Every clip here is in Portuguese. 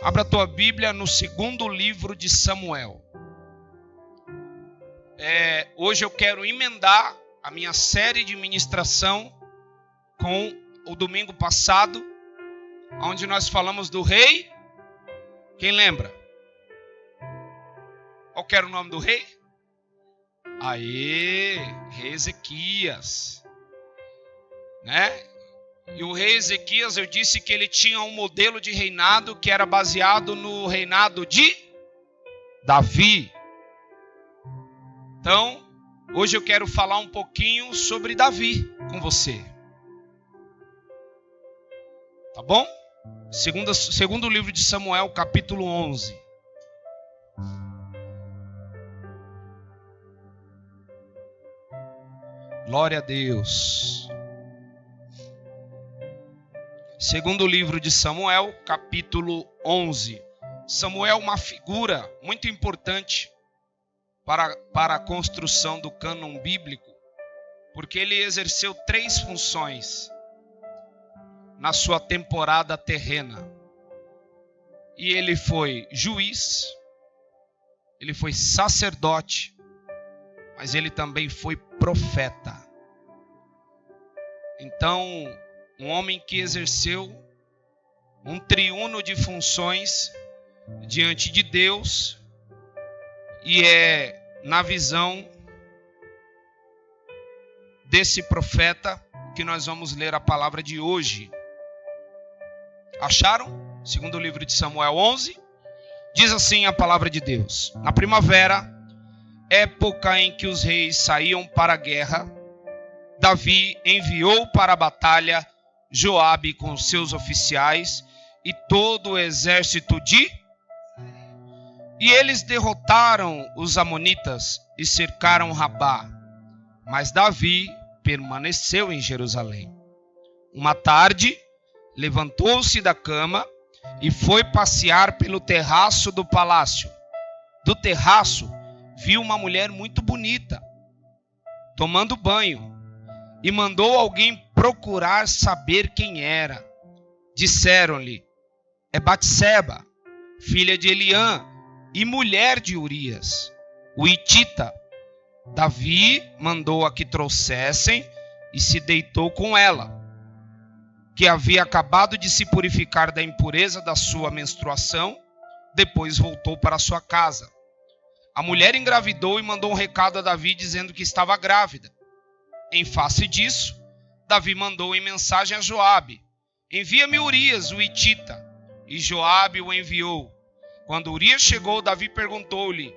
Abra a tua Bíblia no segundo livro de Samuel. Hoje eu quero emendar a minha série de ministração com o domingo passado, onde nós falamos do rei. Quem lembra? Qual que era o nome do rei? Rei Ezequias, né? E o rei Ezequias, eu disse que ele tinha um modelo de reinado que era baseado no reinado de Davi. Então, hoje eu quero falar um pouquinho sobre Davi com você. Tá bom? Segundo livro de Samuel, capítulo 11. Glória a Deus. Segundo livro de Samuel, capítulo 11. Samuel é uma figura muito importante para a construção do cânon bíblico, porque ele exerceu 3 funções na sua temporada terrena. E ele foi juiz, ele foi sacerdote, mas ele também foi profeta. Então, um homem que exerceu um triuno de funções diante de Deus, e é na visão desse profeta que nós vamos ler a palavra de hoje. Acharam? Segundo o livro de Samuel 11, diz assim a palavra de Deus: na primavera, época em que os reis saíam para a guerra, Davi enviou para a batalha Joabe com seus oficiais e todo o exército e eles derrotaram os amonitas e cercaram Rabá. Mas Davi permaneceu em Jerusalém. Uma tarde, levantou-se da cama e foi passear pelo terraço do palácio. Do terraço, viu uma mulher muito bonita, tomando banho, e mandou alguém procurar saber quem era. Disseram-lhe: é Batseba, filha de Eliã e mulher de Urias, o hitita. Davi mandou a que trouxessem e se deitou com ela, que havia acabado de se purificar da impureza da sua menstruação. Depois voltou para sua casa. A mulher engravidou e mandou um recado a Davi dizendo que estava grávida. Em face disso, Davi mandou em mensagem a Joabe: envia-me Urias, o hitita. E Joabe o enviou. Quando Urias chegou, Davi perguntou-lhe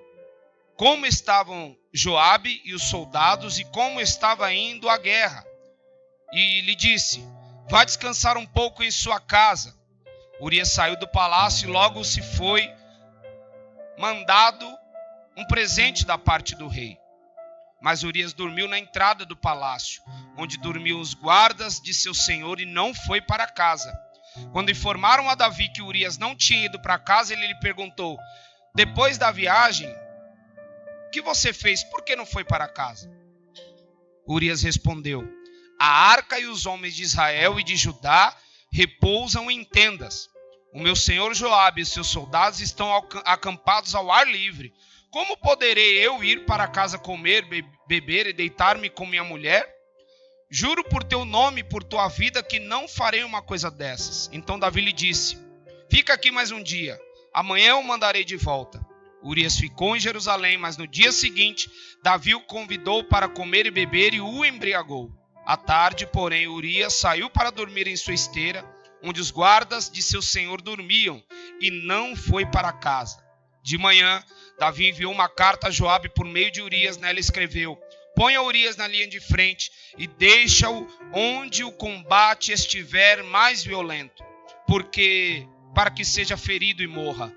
como estavam Joabe e os soldados e como estava indo a guerra. E lhe disse: vá descansar um pouco em sua casa. Urias saiu do palácio e logo se foi mandado um presente da parte do rei. Mas Urias dormiu na entrada do palácio, onde dormiam os guardas de seu senhor, e não foi para casa. Quando informaram a Davi que Urias não tinha ido para casa, ele lhe perguntou: depois da viagem, o que você fez? Por que não foi para casa? Urias respondeu: a arca e os homens de Israel e de Judá repousam em tendas. O meu senhor Joabe e seus soldados estão acampados ao ar livre. Como poderei eu ir para casa comer, beber e deitar-me com minha mulher? Juro por teu nome e por tua vida que não farei uma coisa dessas. Então Davi lhe disse: fica aqui mais um dia, amanhã eu mandarei de volta. Urias ficou em Jerusalém, mas no dia seguinte Davi o convidou para comer e beber e o embriagou. À tarde, porém, Urias saiu para dormir em sua esteira, onde os guardas de seu senhor dormiam, e não foi para casa. De manhã, Davi enviou uma carta a Joabe por meio de Urias. Nela escreveu: ponha Urias na linha de frente e deixa-o onde o combate estiver mais violento, para que seja ferido e morra.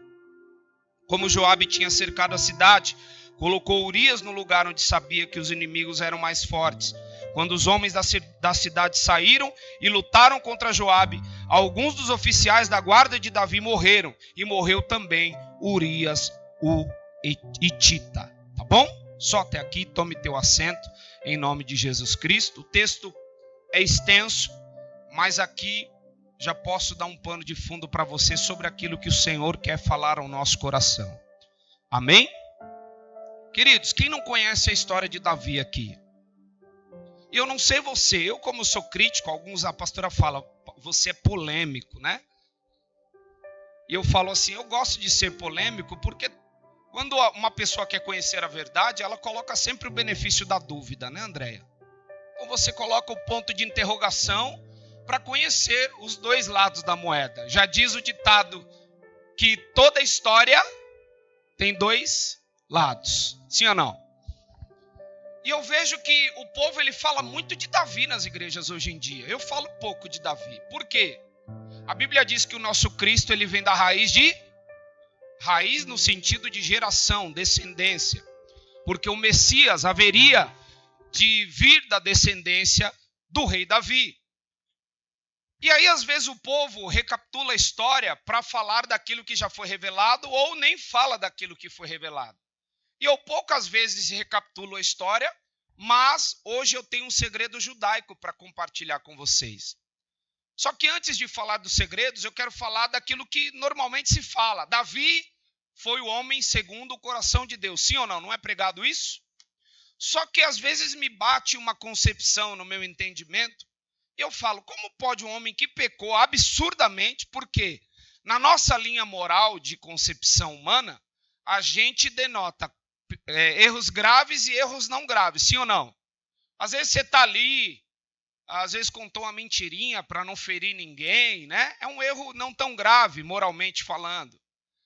Como Joabe tinha cercado a cidade, colocou Urias no lugar onde sabia que os inimigos eram mais fortes. Quando os homens da cidade saíram e lutaram contra Joabe, alguns dos oficiais da guarda de Davi morreram, e morreu também Urias, o hitita. Tá bom? Só até aqui, tome teu assento, em nome de Jesus Cristo. O texto é extenso, mas aqui já posso dar um pano de fundo para você sobre aquilo que o Senhor quer falar ao nosso coração. Amém? Queridos, quem não conhece a história de Davi aqui? Eu não sei você, eu como sou crítico, a pastora fala, você é polêmico, né? E eu falo assim, eu gosto de ser polêmico porque quando uma pessoa quer conhecer a verdade, ela coloca sempre o benefício da dúvida, né, Andréia? Então você coloca o ponto de interrogação para conhecer os dois lados da moeda. Já diz o ditado que toda história tem dois lados, sim ou não? E eu vejo que o povo ele fala muito de Davi nas igrejas hoje em dia. Eu falo pouco de Davi. Por quê? A Bíblia diz que o nosso Cristo ele vem da raiz no sentido de geração, descendência. Porque o Messias haveria de vir da descendência do rei Davi. E aí às vezes o povo recapitula a história para falar daquilo que já foi revelado ou nem fala daquilo que foi revelado. E eu poucas vezes recapitulo a história, mas hoje eu tenho um segredo judaico para compartilhar com vocês. Só que antes de falar dos segredos, eu quero falar daquilo que normalmente se fala. Davi foi o homem segundo o coração de Deus. Sim ou não? Não é pregado isso? Só que às vezes me bate uma concepção no meu entendimento. Eu falo, como pode um homem que pecou absurdamente, porque na nossa linha moral de concepção humana, a gente denota erros graves e erros não graves, sim ou não? Às vezes você está ali, às vezes contou uma mentirinha para não ferir ninguém, né? É um erro não tão grave, moralmente falando.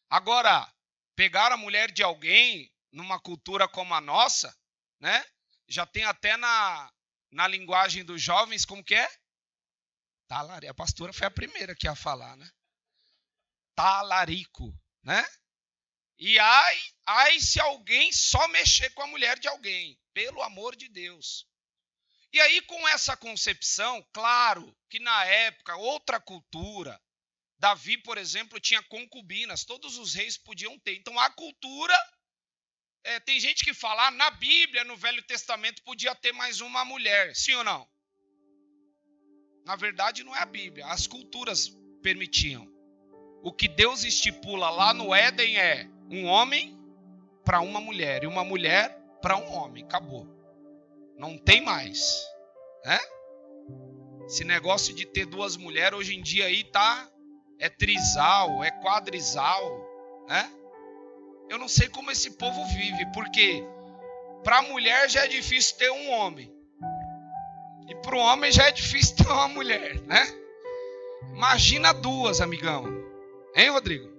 Agora, pegar a mulher de alguém numa cultura como a nossa, né? Já tem até na linguagem dos jovens, como que é? A pastora foi a primeira que ia falar, né? Talarico, né? E ai se alguém só mexer com a mulher de alguém, pelo amor de Deus. E aí com essa concepção, claro que na época, outra cultura, Davi, por exemplo, tinha concubinas, todos os reis podiam ter. Então a cultura, tem gente que fala, na Bíblia, no Velho Testamento, podia ter mais uma mulher, sim ou não? Na verdade não é a Bíblia, as culturas permitiam. O que Deus estipula lá no Éden é um homem para uma mulher e uma mulher para um homem. Acabou. Não tem mais. Né? Esse negócio de ter duas mulheres hoje em dia aí é trisal, é quadrisal. Né? Eu não sei como esse povo vive, porque para a mulher já é difícil ter um homem. E para o homem já é difícil ter uma mulher. Né? Imagina duas, amigão. Hein, Rodrigo?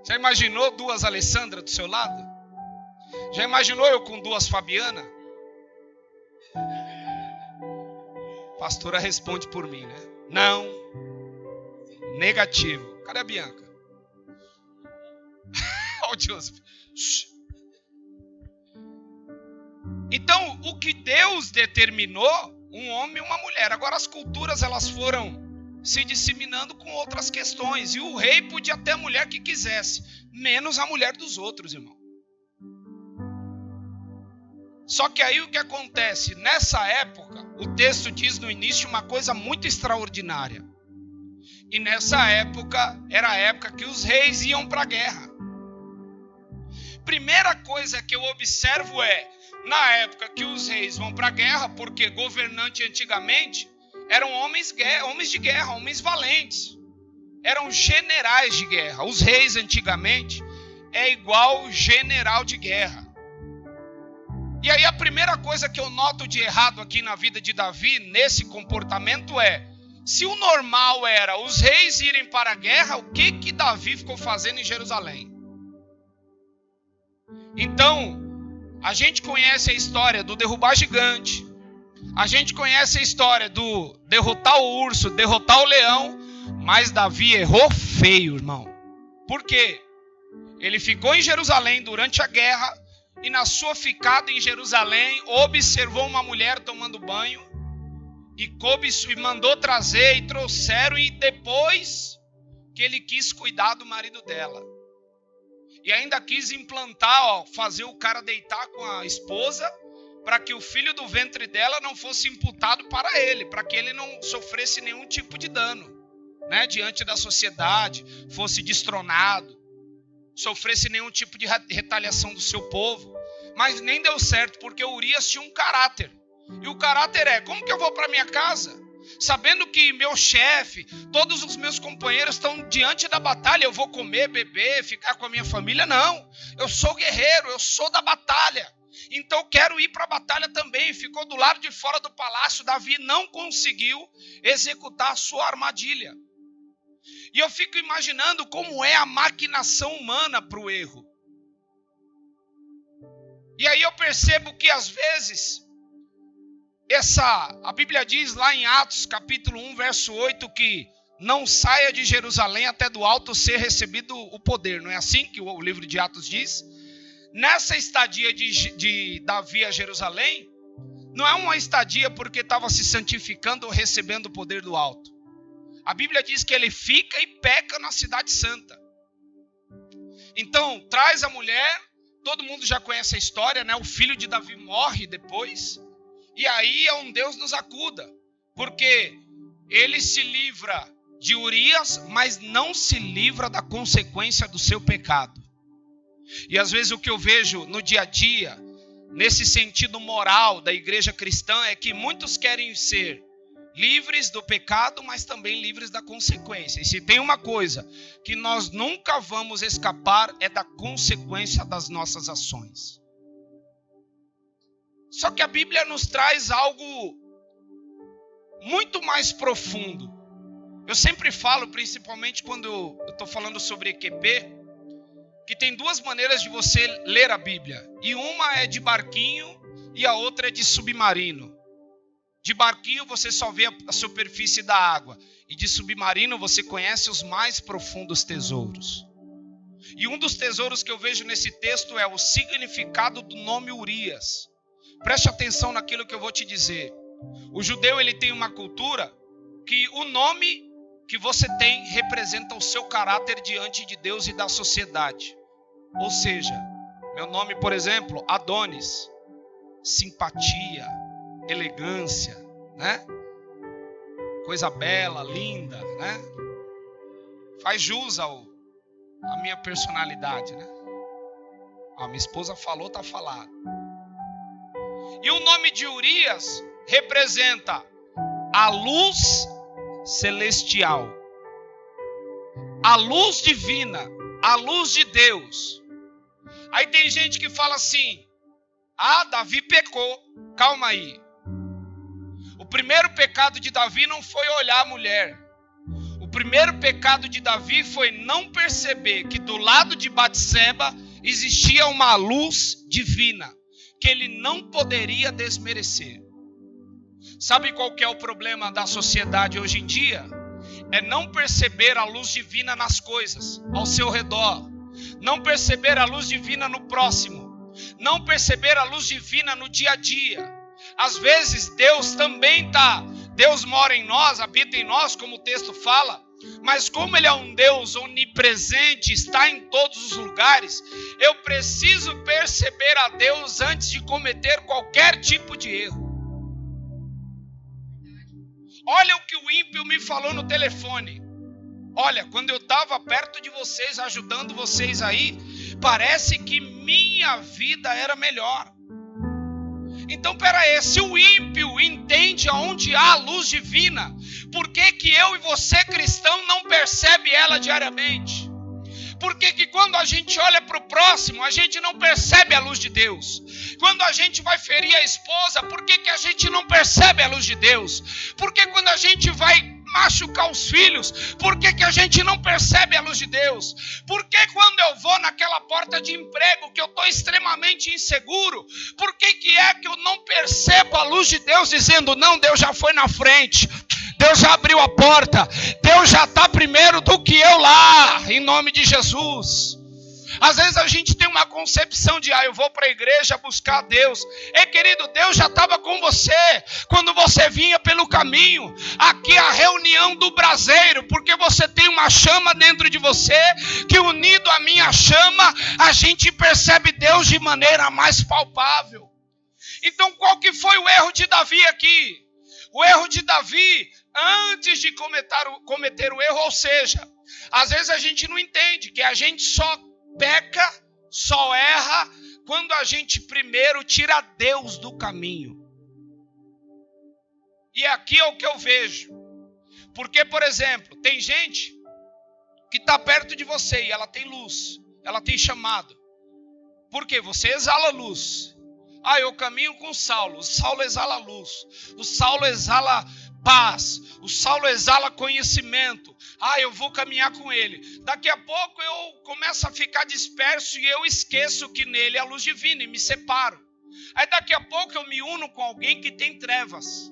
Já imaginou duas Alessandra do seu lado? Já imaginou eu com duas Fabiana? Pastora responde por mim, né? Não. Negativo. Cadê a Bianca? Olha o Joseph. Então, o que Deus determinou, um homem e uma mulher. Agora as culturas elas foram se disseminando com outras questões. E o rei podia ter a mulher que quisesse, menos a mulher dos outros, irmão. Só que aí o que acontece? Nessa época, o texto diz no início uma coisa muito extraordinária. E nessa época, era a época que os reis iam para a guerra. Primeira coisa que eu observo na época que os reis vão para a guerra, porque governante antigamente eram homens de guerra, homens valentes. Eram generais de guerra. Os reis antigamente é igual general de guerra. E aí a primeira coisa que eu noto de errado aqui na vida de Davi, nesse comportamento se o normal era os reis irem para a guerra, o que Davi ficou fazendo em Jerusalém? Então, a gente conhece a história do derrubar gigante, a gente conhece a história do derrotar o urso, derrotar o leão, mas Davi errou feio, irmão. Por quê? Ele ficou em Jerusalém durante a guerra e na sua ficada em Jerusalém observou uma mulher tomando banho e mandou trazer e trouxeram, e depois que ele quis cuidar do marido dela. E ainda quis implantar, fazer o cara deitar com a esposa para que o filho do ventre dela não fosse imputado para ele, para que ele não sofresse nenhum tipo de dano, né, diante da sociedade, fosse destronado, sofresse nenhum tipo de retaliação do seu povo. Mas nem deu certo, porque Urias tinha um caráter. E o caráter é: como que eu vou para minha casa, sabendo que meu chefe, todos os meus companheiros estão diante da batalha, eu vou comer, beber, ficar com a minha família? Não, eu sou guerreiro, eu sou da batalha, então quero ir para a batalha também. Ficou do lado de fora do palácio. Davi não conseguiu executar a sua armadilha. E eu fico imaginando como é a maquinação humana para o erro. E aí eu percebo que às vezes, a Bíblia diz lá em Atos capítulo 1, verso 8, que não saia de Jerusalém até do alto ser recebido o poder. Não é assim que o livro de Atos diz? Nessa estadia de Davi a Jerusalém, não é uma estadia porque estava se santificando ou recebendo o poder do alto. A Bíblia diz que ele fica e peca na cidade santa. Então, traz a mulher, todo mundo já conhece a história, né? O filho de Davi morre depois, e aí é um Deus nos acuda, porque ele se livra de Urias, mas não se livra da consequência do seu pecado. E às vezes o que eu vejo no dia a dia, nesse sentido moral da igreja cristã, é que muitos querem ser livres do pecado, mas também livres da consequência. E se tem uma coisa que nós nunca vamos escapar, é da consequência das nossas ações. Só que a Bíblia nos traz algo muito mais profundo. Eu sempre falo, principalmente quando eu estou falando sobre EQP, que tem duas maneiras de você ler a Bíblia. E uma é de barquinho e a outra é de submarino. De barquinho você só vê a superfície da água. E de submarino você conhece os mais profundos tesouros. E um dos tesouros que eu vejo nesse texto é o significado do nome Urias. Preste atenção naquilo que eu vou te dizer. O judeu, ele tem uma cultura que o nome que você tem representa o seu caráter diante de Deus e da sociedade. Ou seja, meu nome, por exemplo, Adonis, simpatia, elegância, né? Coisa bela, linda, né? Faz jus à minha personalidade, né? A minha esposa falou, tá falado. E o nome de Urias representa a luz celestial, a luz divina, a luz de Deus. Aí tem gente que fala assim: ah, Davi pecou. Calma aí. O primeiro pecado de Davi não foi olhar a mulher. O primeiro pecado de Davi foi não perceber que do lado de Batseba existia uma luz divina que ele não poderia desmerecer. Sabe qual que é o problema da sociedade hoje em dia? É não perceber a luz divina nas coisas ao seu redor. Não perceber a luz divina no próximo. Não perceber a luz divina no dia a dia. Às vezes Deus também Deus mora em nós, habita em nós, como o texto fala. Mas como Ele é um Deus onipresente, está em todos os lugares, eu preciso perceber a Deus antes de cometer qualquer tipo de erro. Olha o que o ímpio me falou no telefone. Olha, quando eu estava perto de vocês, ajudando vocês aí, parece que minha vida era melhor. Então, peraí, se o ímpio entende aonde há a luz divina, por que que eu e você, cristão, não percebe ela diariamente? Por que que quando a gente olha para o próximo, a gente não percebe a luz de Deus? Quando a gente vai ferir a esposa, por que que a gente não percebe a luz de Deus? Por que quando a gente vai machucar os filhos, por que que a gente não percebe a luz de Deus? Por que quando eu vou naquela porta de emprego que eu estou extremamente inseguro, por que que é que eu não percebo a luz de Deus dizendo: não, Deus já foi na frente, Deus já abriu a porta, Deus já está primeiro do que eu lá, em nome de Jesus. Às vezes a gente tem uma concepção de: eu vou para a igreja buscar Deus. Ei, querido, Deus já estava com você quando você vinha pelo caminho. Aqui é a reunião do braseiro, porque você tem uma chama dentro de você, que unido à minha chama, a gente percebe Deus de maneira mais palpável. Então qual que foi o erro de Davi aqui? O erro de Davi, antes de cometer o erro, ou seja, às vezes a gente não entende que a gente só peca, só erra, quando a gente primeiro tira Deus do caminho. E aqui é o que eu vejo. Porque, por exemplo, tem gente que está perto de você e ela tem luz, ela tem chamado. Por quê? Você exala luz. Eu caminho com o Saulo exala luz, o Saulo exala paz, o Saulo exala conhecimento. Eu vou caminhar com ele. Daqui a pouco eu começo a ficar disperso e eu esqueço que nele é a luz divina e me separo. Aí daqui a pouco eu me uno com alguém que tem trevas.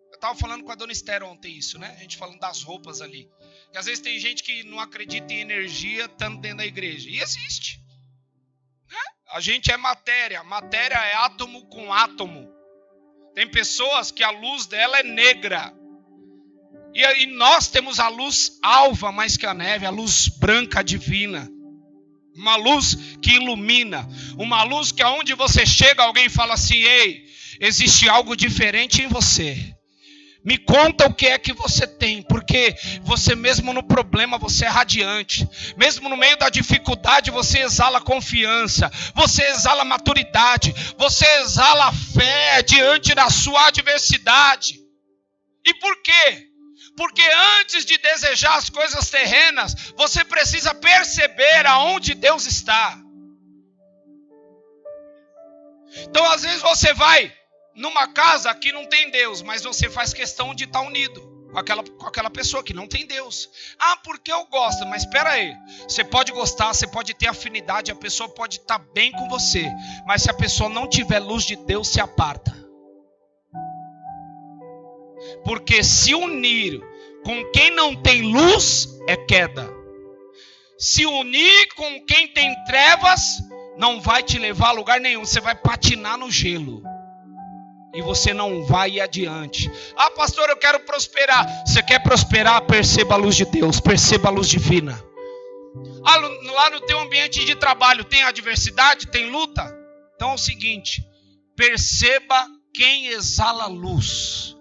Eu estava falando com a dona Esther ontem isso, né? A gente falando das roupas ali. Que às vezes tem gente que não acredita em energia estando dentro da igreja. E existe. A gente é matéria é átomo com átomo. Tem pessoas que a luz dela é negra. E nós temos a luz alva mais que a neve, a luz branca divina. Uma luz que ilumina. Uma luz que aonde você chega, alguém fala assim: ei, existe algo diferente em você. Me conta o que é que você tem, porque você mesmo no problema, você é radiante. Mesmo no meio da dificuldade, você exala confiança, você exala maturidade, você exala fé diante da sua adversidade. E por quê? Porque antes de desejar as coisas terrenas, você precisa perceber aonde Deus está. Então às vezes você vai numa casa que não tem Deus, mas você faz questão de estar unido com aquela pessoa que não tem Deus. Porque eu gosto, mas espera aí. Você pode gostar, você pode ter afinidade, a pessoa pode estar bem com você, mas se a pessoa não tiver luz de Deus, se aparta. Porque se unir com quem não tem luz é queda. Se unir com quem tem trevas não vai te levar a lugar nenhum, você vai patinar no gelo. E você não vai adiante. Pastor, eu quero prosperar. Você quer prosperar? Perceba a luz de Deus. Perceba a luz divina. Lá no teu ambiente de trabalho tem adversidade? Tem luta? Então é o seguinte. Perceba quem exala luz.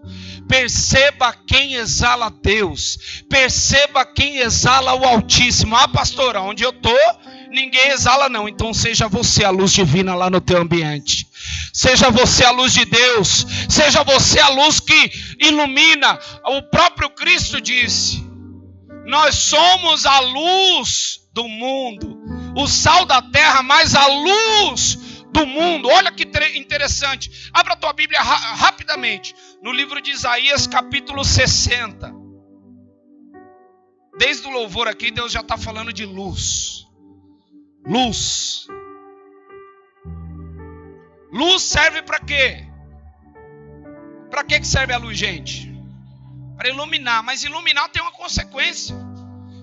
Perceba quem exala Deus. Perceba quem exala o Altíssimo. Pastor, onde eu estou, ninguém exala não. Então seja você a luz divina lá no teu ambiente. Seja você a luz de Deus. Seja você a luz que ilumina. O próprio Cristo disse: nós somos a luz do mundo, o sal da terra, mas a luz do mundo. Olha que interessante. Abra a tua Bíblia rapidamente no livro de Isaías, capítulo 60. Desde o louvor aqui, Deus já está falando de luz. Luz. Luz serve para quê? Para que serve a luz, gente? Para iluminar. Mas iluminar tem uma consequência.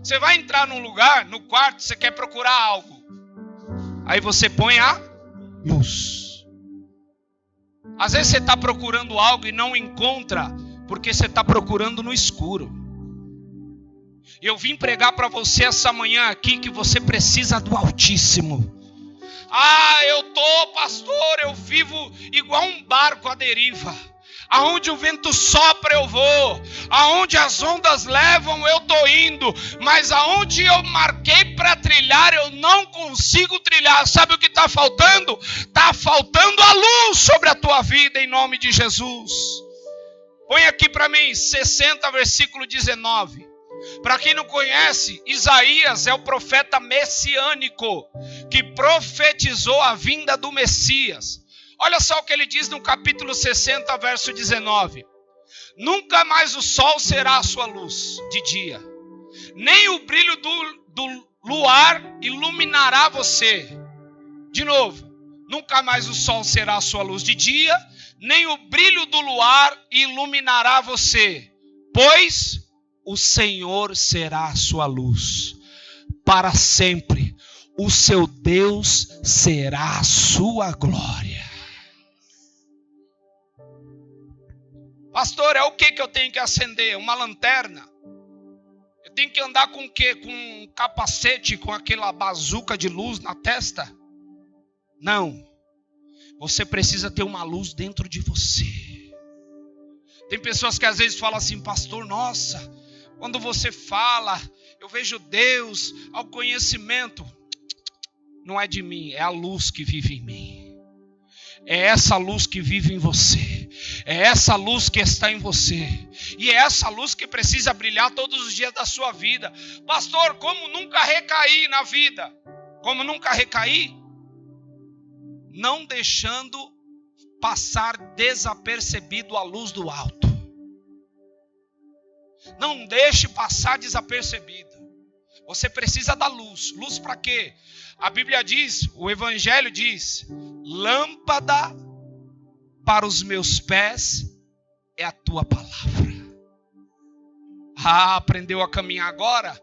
Você vai entrar num lugar, no quarto, você quer procurar algo. Aí você põe a luz. Às vezes você está procurando algo e não encontra, porque você está procurando no escuro. Eu vim pregar para você essa manhã aqui que você precisa do Altíssimo. Pastor, eu vivo igual um barco à deriva. Aonde o vento sopra eu vou, aonde as ondas levam eu estou indo, mas aonde eu marquei para trilhar eu não consigo trilhar. Sabe o que está faltando? Está faltando a luz sobre a tua vida, em nome de Jesus. Põe aqui para mim 60 versículo 19. Para quem não conhece, Isaías é o profeta messiânico que profetizou a vinda do Messias. Olha só o que ele diz no capítulo 60, verso 19. Nunca mais o sol será a sua luz de dia, nem o brilho do luar iluminará você. De novo, nunca mais o sol será a sua luz de dia, nem o brilho do luar iluminará você, pois o Senhor será a sua luz para sempre. O seu Deus será a sua glória. Pastor, é o que eu tenho que acender? Uma lanterna? Eu tenho que andar com o quê? Com um capacete, com aquela bazuca de luz na testa? Não. Você precisa ter uma luz dentro de você. Tem pessoas que às vezes falam assim: pastor, nossa, quando você fala, eu vejo Deus, ao conhecimento. Não é de mim, é a luz que vive em mim. É essa luz que vive em você. É essa luz que está em você. E é essa luz que precisa brilhar todos os dias da sua vida. Pastor, como nunca recair na vida? Como nunca recair? Não deixando passar desapercebido a luz do alto. Não deixe passar desapercebido. Você precisa da luz. Luz para quê? A Bíblia diz, o Evangelho diz: lâmpada para os meus pés é a tua palavra. Aprendeu a caminhar agora?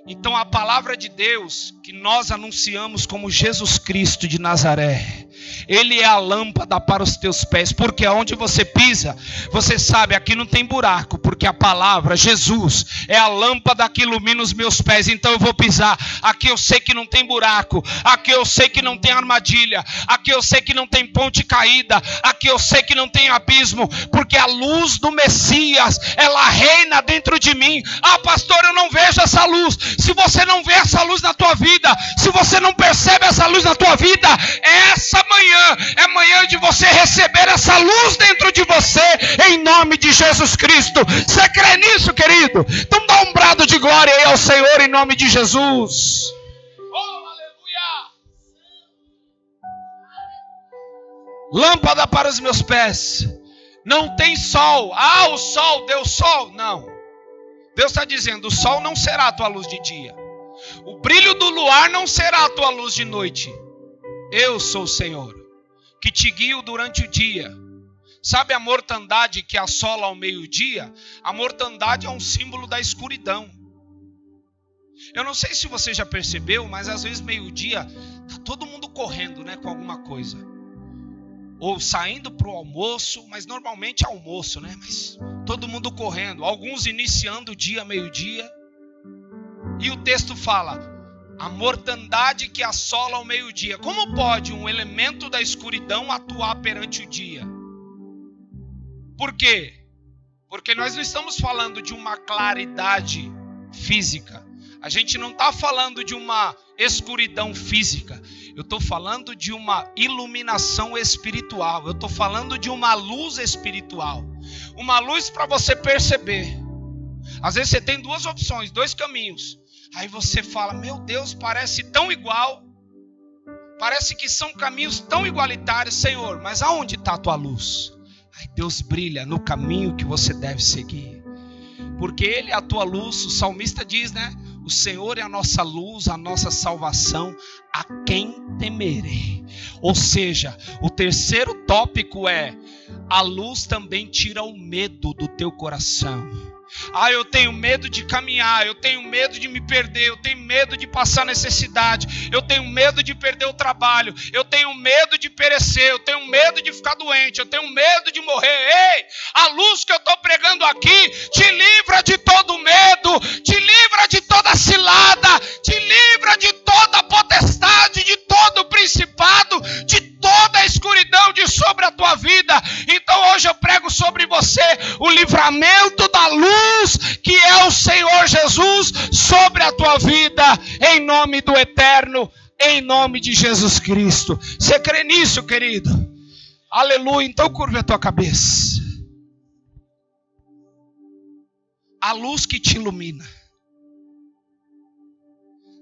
Então a palavra de Deus que nós anunciamos como Jesus Cristo de Nazaré, Ele é a lâmpada para os teus pés, porque aonde você pisa, você sabe, aqui não tem buraco, porque a palavra, Jesus, é a lâmpada que ilumina os meus pés. Então eu vou pisar, aqui eu sei que não tem buraco, aqui eu sei que não tem armadilha, aqui eu sei que não tem ponte caída, aqui eu sei que não tem abismo, porque a luz do Messias, ela reina dentro de mim. Pastor, eu não vejo essa luz. Se você não vê essa luz na tua vida, se você não percebe essa luz na tua vida, essa manhã é manhã de você receber essa luz dentro de você, em nome de Jesus Cristo. Você crê nisso, querido? Então dá um brado de glória aí ao Senhor em nome de Jesus. Oh, aleluia! Lâmpada para os meus pés. Não tem sol. O sol, deu sol? Não. Deus está dizendo: o sol não será a tua luz de dia. O brilho do luar não será a tua luz de noite. Eu sou o Senhor, que te guio durante o dia. Sabe a mortandade que assola ao meio-dia? A mortandade é um símbolo da escuridão. Eu não sei se você já percebeu, mas às vezes meio-dia está todo mundo correndo, né, com alguma coisa. Ou saindo para o almoço, mas normalmente é almoço, né? Mas todo mundo correndo, alguns iniciando o dia meio-dia. E o texto fala: a mortandade que assola ao meio-dia. Como pode um elemento da escuridão atuar perante o dia? Por quê? Porque nós não estamos falando de uma claridade física. A gente não está falando de uma escuridão física. Eu estou falando de uma iluminação espiritual. Eu estou falando de uma luz espiritual. Uma luz para você perceber. Às vezes você tem duas opções, dois caminhos. Aí você fala: meu Deus, parece tão igual. Parece que são caminhos tão igualitários, Senhor. Mas aonde está a tua luz? Aí Deus brilha no caminho que você deve seguir. Porque Ele é a tua luz. O salmista diz, né? O Senhor é a nossa luz, a nossa salvação, a quem temerei. Ou seja, o terceiro tópico é: a luz também tira o medo do teu coração. Eu tenho medo de caminhar, eu tenho medo de me perder, eu tenho medo de passar necessidade, eu tenho medo de perder o trabalho, eu tenho medo de perecer, eu tenho medo de ficar doente, eu tenho medo de morrer. Ei, a luz que eu estou pregando aqui te livra de todo medo, te livra de toda cilada, te livra de toda potestade, de todo principado, de toda a escuridão de sobre a tua vida. Então hoje eu prego sobre você o livramento da luz que é o Senhor Jesus sobre a tua vida, em nome do Eterno, em nome de Jesus Cristo. Você crê nisso, querido? Aleluia. Então curva a tua cabeça. A luz que te ilumina.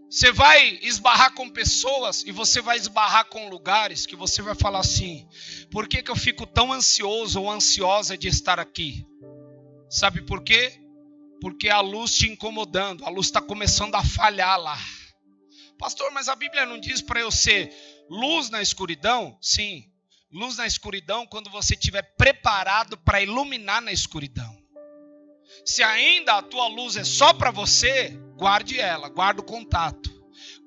Você vai esbarrar com pessoas e você vai esbarrar com lugares que você vai falar assim: por que eu fico tão ansioso ou ansiosa de estar aqui? Sabe por quê? Porque a luz te incomodando, a luz está começando a falhar lá. Pastor, mas a Bíblia não diz para eu ser luz na escuridão? Sim, luz na escuridão quando você estiver preparado para iluminar na escuridão. Se ainda a tua luz é só para você, guarde ela, guarda o contato,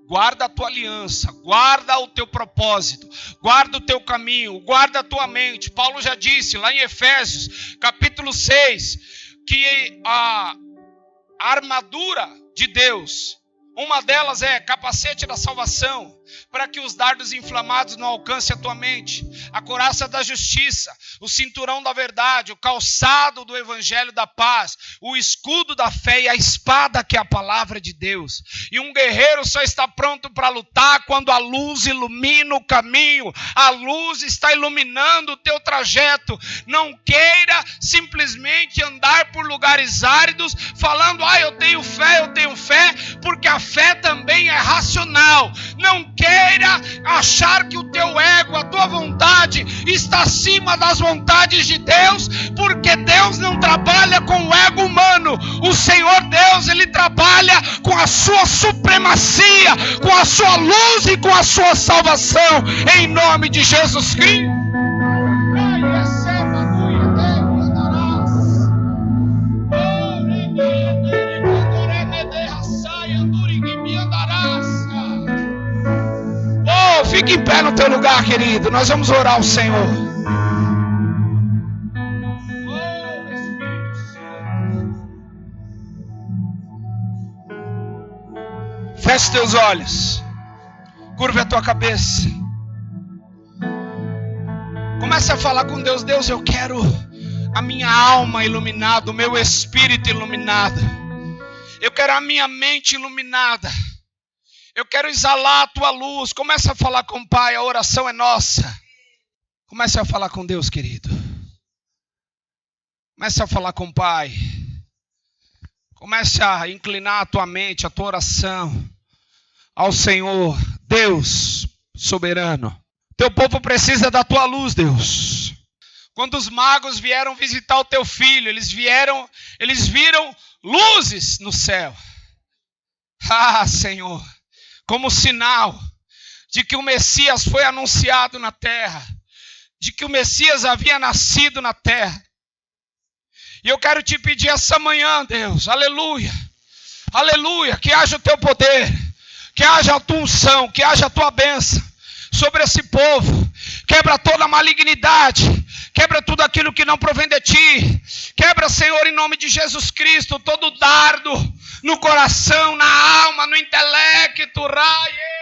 guarda a tua aliança, guarda o teu propósito, guarda o teu caminho, guarda a tua mente. Paulo já disse lá em Efésios, capítulo 6, que a armadura de Deus, Uma delas é capacete da salvação, para que os dardos inflamados não alcancem a tua mente. A couraça da justiça, o cinturão da verdade, o calçado do evangelho da paz, o escudo da fé e a espada que é a palavra de Deus. E um guerreiro só está pronto para lutar quando a luz ilumina o caminho. A luz está iluminando o teu trajeto. Não queira simplesmente andar por lugares áridos falando, eu tenho fé, porque a fé também é racional. Não queira achar que o teu ego, a tua vontade está acima das vontades de Deus, porque Deus não trabalha com o ego humano. O Senhor Deus, Ele trabalha com a sua supremacia, com a sua luz e com a sua salvação, em nome de Jesus Cristo. Fique em pé no teu lugar, querido. Nós vamos orar ao Senhor. Feche teus olhos. Curva a tua cabeça. Comece a falar com Deus. Deus, eu quero a minha alma iluminada, o meu espírito iluminado. Eu quero a minha mente iluminada. Eu quero exalar a tua luz. Comece a falar com o Pai, a oração é nossa. Comece a falar com Deus, querido. Comece a falar com o Pai. Comece a inclinar a tua mente, a tua oração ao Senhor, Deus soberano. Teu povo precisa da tua luz, Deus. Quando os magos vieram visitar o teu filho, eles viram luzes no céu. Senhor, como sinal de que o Messias foi anunciado na terra, de que o Messias havia nascido na terra. E eu quero te pedir essa manhã, Deus, aleluia, aleluia, que haja o teu poder, que haja a tua unção, que haja a tua bênção sobre esse povo. Quebra toda a malignidade, quebra tudo aquilo que não provém de ti. Quebra, Senhor, em nome de Jesus Cristo, todo dardo no coração, na alma, no intelecto, raie.